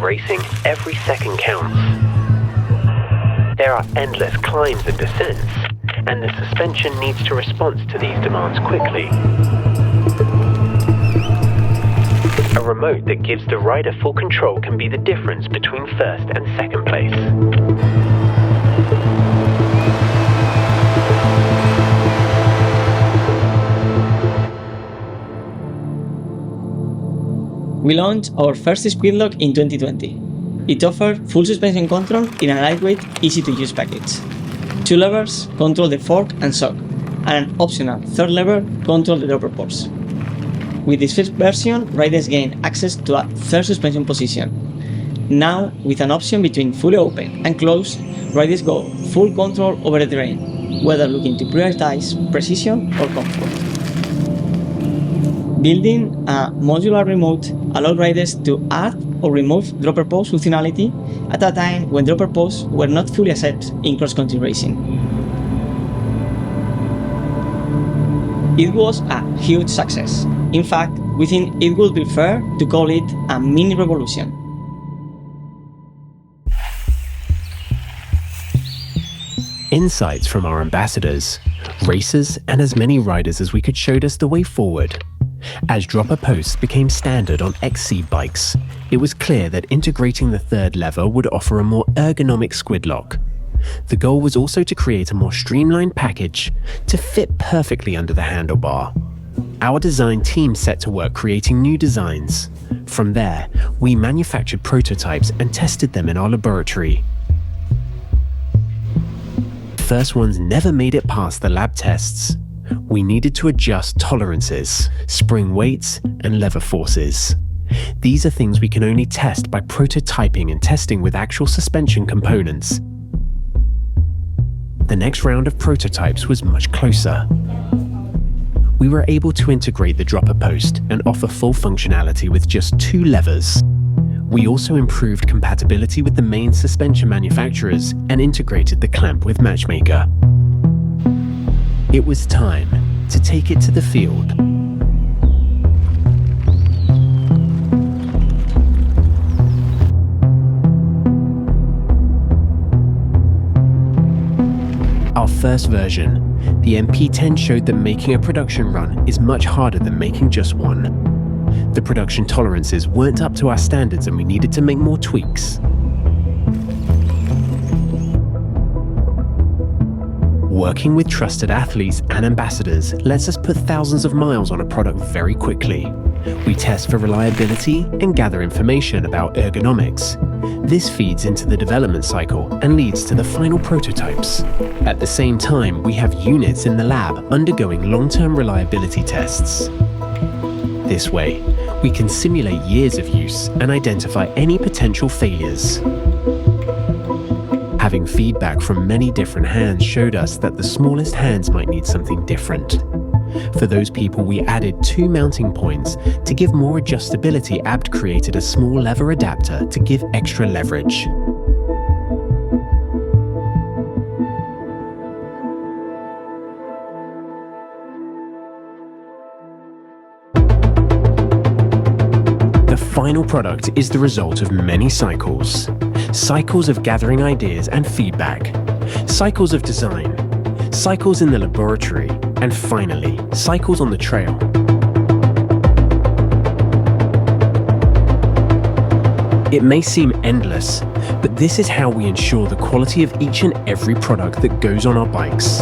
racing, every second counts. There are endless climbs and descents, and the suspension needs to respond to these demands quickly. A remote that gives the rider full control can be the difference between first and second place. We launched our first Squidlock in 2020. It offered full suspension control in a lightweight, easy-to-use package. 2 levers control the fork and shock, and an optional 3rd lever control the dropper pulse. With this first version, riders gain access to a 3rd suspension position. Now, with an option between fully open and closed, riders go full control over the terrain, whether looking to prioritize precision or comfort. Building a modular remote allowed riders to add or remove dropper pulse functionality at a time when dropper pulse were not fully accepted in cross-country racing. It was a huge success. In fact, we think it would be fair to call it a mini revolution. Insights from our ambassadors, racers, and as many riders as we could showed us the way forward. As dropper posts became standard on XC bikes, it was clear that integrating the 3rd lever would offer a more ergonomic Squidlock. The goal was also to create a more streamlined package to fit perfectly under the handlebar. Our design team set to work creating new designs. From there, we manufactured prototypes and tested them in our laboratory. The first ones never made it past the lab tests. We needed to adjust tolerances, spring weights, and lever forces. These are things we can only test by prototyping and testing with actual suspension components. The next round of prototypes was much closer. We were able to integrate the dropper post and offer full functionality with just 2 levers. We also improved compatibility with the main suspension manufacturers and integrated the clamp with Matchmaker. It was time to take it to the field. Our first version, the MP10, showed that making a production run is much harder than making just one. The production tolerances weren't up to our standards and we needed to make more tweaks. Working with trusted athletes and ambassadors lets us put thousands of miles on a product very quickly. We test for reliability and gather information about ergonomics. This feeds into the development cycle and leads to the final prototypes. At the same time, we have units in the lab undergoing long-term reliability tests. This way, we can simulate years of use and identify any potential failures. Having feedback from many different hands showed us that the smallest hands might need something different. For those people, we added 2 mounting points. To give more adjustability, ABD created a small lever adapter to give extra leverage. The final product is the result of many cycles. Cycles of gathering ideas and feedback. Cycles of design. Cycles in the laboratory. And finally, cycles on the trail. It may seem endless, but this is how we ensure the quality of each and every product that goes on our bikes.